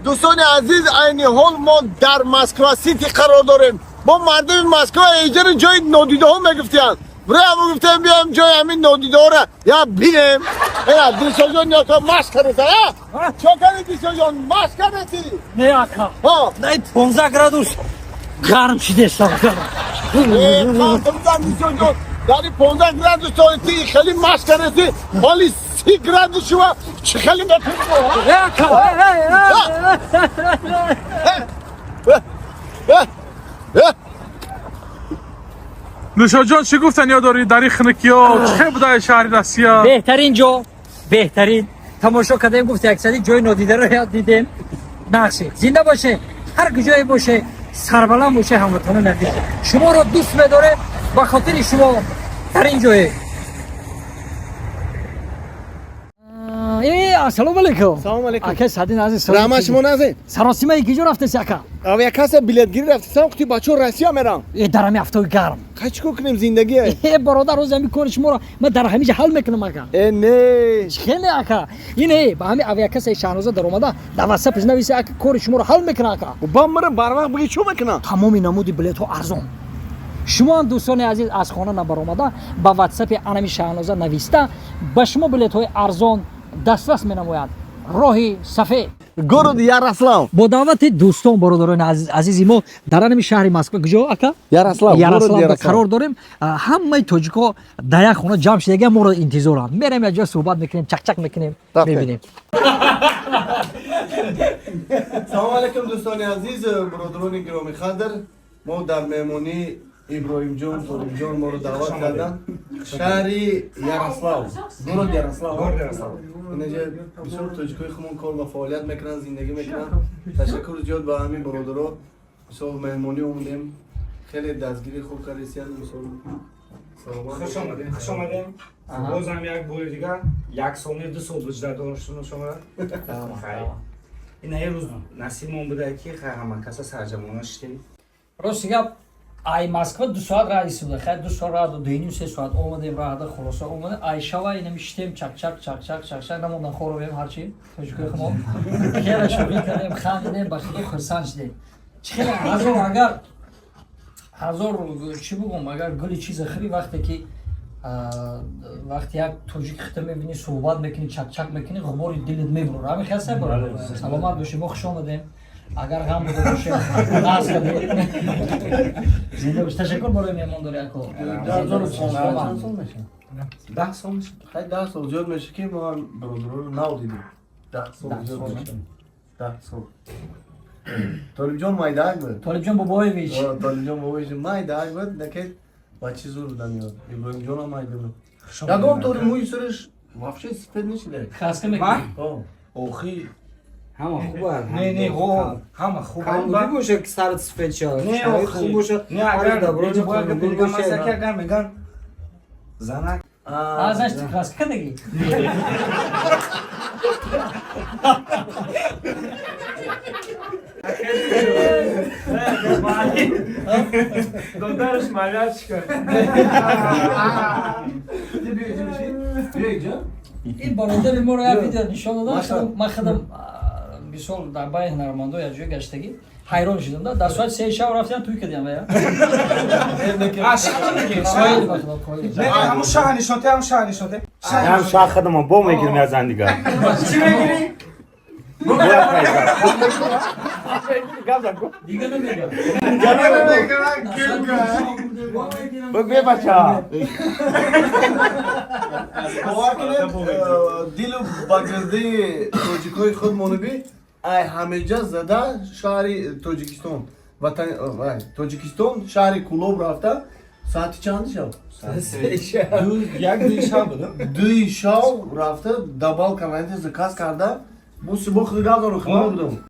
دوستان عزیز عین حال ما در مسکو سیتی قرار داریم. با مردم مسکو ایجاد جای نادیده ها میگفتن. برای همون گفتم بیام جای همین نادیده ها را یا بینیم. اینا دیسا جان یا که ماسک کرده ها؟ چه کنی دیسا جان ماسک کرده؟ نه آقا. ها. نه 15 گرادوس گرم شده ساخت. خواهم دیسا جان داری 15 گرادوس تاریخی خیلی ماسک کرده. حالی 30 گرادوس شما چه خیلی بکنی نوشا جان چی گفتن یا داری در این خنکیا چه بوده شهر رسیا؟ بهترین جا بهترین تماشا کردیم گفت اکثری جای نادیده رو یاد دیدیم. نقشه زنده باشه هر کجای باشه سربلند باشه هموطنان عزیز شما رو دوست می‌داره به خاطر شما در این جای. السلام علیکم. سلام علیکم. آقا سعدین عزیز رحمت شما نازه. سراسیمه ای کجا رفته ساکا؟ او یک کس بلیت گیری رفتم وقتی بچه رسیا میرم. ای در همین هفته گرم. چیکار کنیم زندگی؟ ای برادر روز همین کار شما رو من در همین حل میکنم آقا. نه. خیلی آقا. اینه با همین او یک کس شاهنوزه در اومده در واتساپ نویسه آقا کار شما رو حل میکنه آقا. با مرم بر وقت بگی چی میکنم؟ تمام نمودی بلیط ها ارزان. شما دوستان عزیز از خانه نبر اومده با واتساپ انمی شاهنوزه نویسته با شما بلیط های ارزان دسترس می‌نماید. راهی صفحه گرود یاراسلام با دعوت دوستان برادران عزیزی ما در همین شهر مسکو کجا آقا یاراسلام قرار داریم. همه تاجیکا در یک خونه جمع شده ما رو انتظارن میریم یه جا صحبت میکنیم چک چک میکنیم میبینیم. سلام علیکم دوستان عزیز برادران گرامی قدر ما در مهمانی ابراهیم جان توریم جان ما رو دعوت کردن شهری یاراسلام گرود یاراسلام اینجا بسیار تاجیکای خودمون کار و فعالیت میکنن زندگی میکنن. تشکر زیاد به همین برادرها مثلا مهمانی اومدیم خیلی دستگیری خوب کردین مثلا خوش آمدین خوش آمدین باز هم یک بار دیگه یک سال دو سال بجده دانشتون شما این یه روز نصیبمون بوده که همه کسا سرجمانه شدیم راست گپ ای مسکو 2 ساعت رئیس بود خیلی 2 ساعت راه 2.5 3 ساعت اومدیم راه دا خلاص اومد ای شوا اینم شتیم چک چک چک چک چک چک نموندن خوریم هر چی تاجیکای خمو خیلی شوخی کردیم خندیدیم بخاطر خرسان شدیم خیلی هزار چی بگم اگر گلی چیز خری وقتی که وقتی یک توجیک ختم میبینی صحبت میکنی چک چک میکنی غبار دلت میبره همین خیلی سبب سلامت باشی ما خوش آمدیم اگر غم بوده باشه ناز کردیم زنده باش تشکر برای مهمانداری اکو 10 سال میشه خیلی 10 سال زیاد میشه که ما برادرها رو نو دیدیم 10 سال زیاد میشه 10 سال طالب جان مایداگ بود طالب جان بابایویچ طالب جان بابایویچ مایداگ بود نکه بچه زور بودن یاد ابراهیم جان هم مایده بود یادم طوری موی سرش вообще سفید نشده خسته میکنی اوخی همه خوبه نه همه خوبه بودی باشه که سرت سفید شد نه خوب باشه نه اگر دبرون اینجا باید خوب بگم باشه مثلا که اگر میگن زنک ازش خسته کردگی دادرش مالیات کرد این برادر ما رو یک ویدیو نشان دادن من خودم بیسال در بای هنرمندا یک جای گشتگی حیران شدم در ساعت 3 شب رفتم توی کردیم یا همون شاه نشانته هم شاه خدمه با میگیرم از زندگی چی میگیری؟ دیگه نمیگم بگوی بچه ها دیل و بگرده توجیکای خود مونبی ای همه جا زده شهر توجیکستان وطن توجیکستان شهر کلوب رفته ساعتی چند شب؟ یک شب بودم 2 شب رفته دبال کامنت زکاس کرده بو سبخ دیگه رو خبر بودم